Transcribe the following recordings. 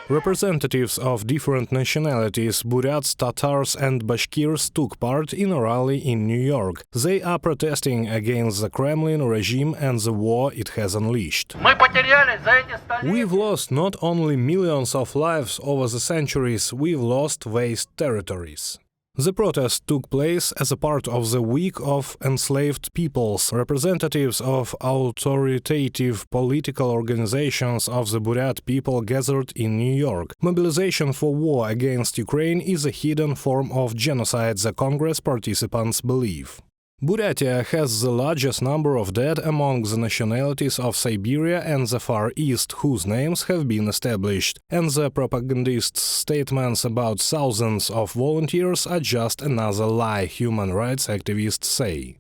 Representatives of different nationalities, Buryats, Tatars and Bashkirs, took part in a rally in New York. They are protesting against the Kremlin regime and the war it has unleashed. We've lost not only millions of lives over the centuries, we've lost vast territories. The protest took place as a part of the Week of Enslaved Peoples. Representatives of authoritative political organizations of the Buryat people gathered in New York. Mobilization for war against Ukraine is a hidden form of genocide, the Congress participants believe. Buryatia has the largest number of dead among the nationalities of Siberia and the Far East, whose names have been established, and the propagandists' statements about thousands of volunteers are just another lie, human rights activists say.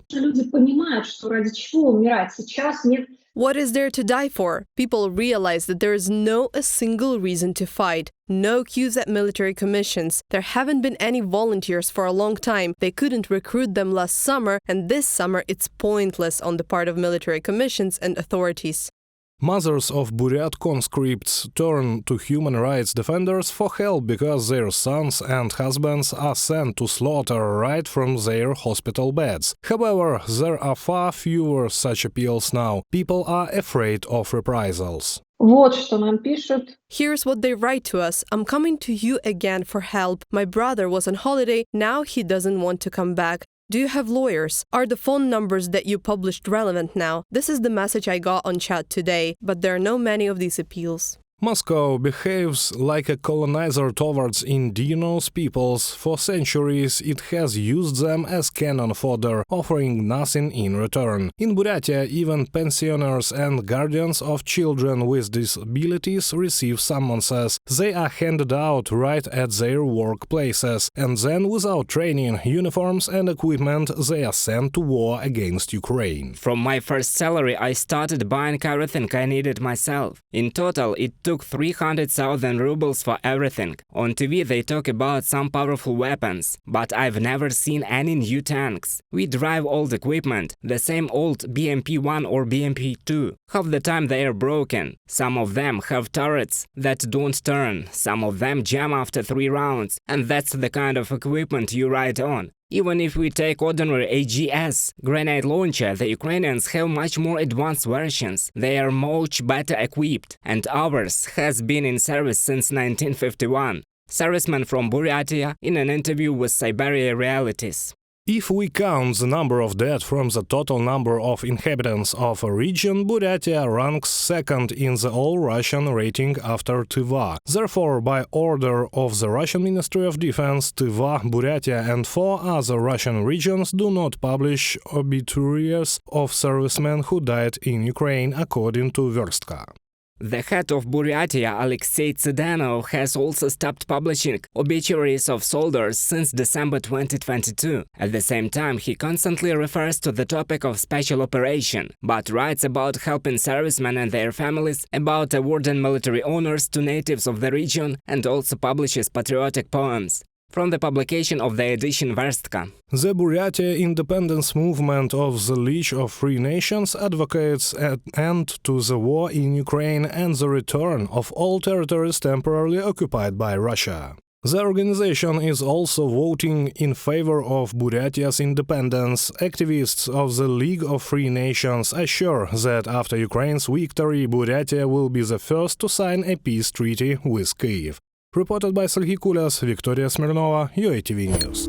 What is there to die for? People realize that there is no a single reason to fight. No queues at military commissions. There haven't been any volunteers for a long time. They couldn't recruit them last summer, and this summer it's pointless on the part of military commissions and authorities. Mothers of Buryat conscripts turn to human rights defenders for help because their sons and husbands are sent to slaughter right from their hospital beds. However, there are far fewer such appeals now. People are afraid of reprisals. Here's what they write to us. I'm coming to you again for help. My brother was on holiday. Now he doesn't want to come back. Do you have lawyers? Are the phone numbers that you published relevant now? This is the message I got on chat today, but there are no many of these appeals. Moscow behaves like a colonizer towards indigenous peoples. For centuries it has used them as cannon fodder, offering nothing in return. In Buryatia, even pensioners and guardians of children with disabilities receive summonses. They are handed out right at their workplaces, and then without training, uniforms and equipment they are sent to war against Ukraine. From my first salary I started buying everything I needed myself. In total it took 300,000 rubles for everything. On TV they talk about some powerful weapons, but I've never seen any new tanks. We drive old equipment, the same old BMP-1 or BMP-2. Half the time they are broken. Some of them have turrets that don't turn, some of them jam after 3 rounds, and that's the kind of equipment you ride on. Even if we take ordinary AGS grenade launcher, the Ukrainians have much more advanced versions. They are much better equipped, and ours has been in service since 1951. Serviceman from Buryatia in an interview with Siberia Realities. If we count the number of dead from the total number of inhabitants of a region, Buryatia ranks second in the all-Russian rating after Tver. Therefore, by order of the Russian Ministry of Defense, Tver, Buryatia and 4 other Russian regions do not publish obituaries of servicemen who died in Ukraine, according to Verstka. The head of Buryatia, Alexei Tsidanov, has also stopped publishing obituaries of soldiers since December 2022. At the same time, he constantly refers to the topic of special operation, but writes about helping servicemen and their families, about awarding military honors to natives of the region, and also publishes patriotic poems. From the publication of the edition Verstka. The Buryatia independence movement of the League of Free Nations advocates an end to the war in Ukraine and the return of all territories temporarily occupied by Russia. The organization is also voting in favor of Buryatia's independence. Activists of the League of Free Nations assure that after Ukraine's victory, Buryatia will be the first to sign a peace treaty with Kyiv. Reported by Serhiy Kulias, Victoria Smirnova, UATV News.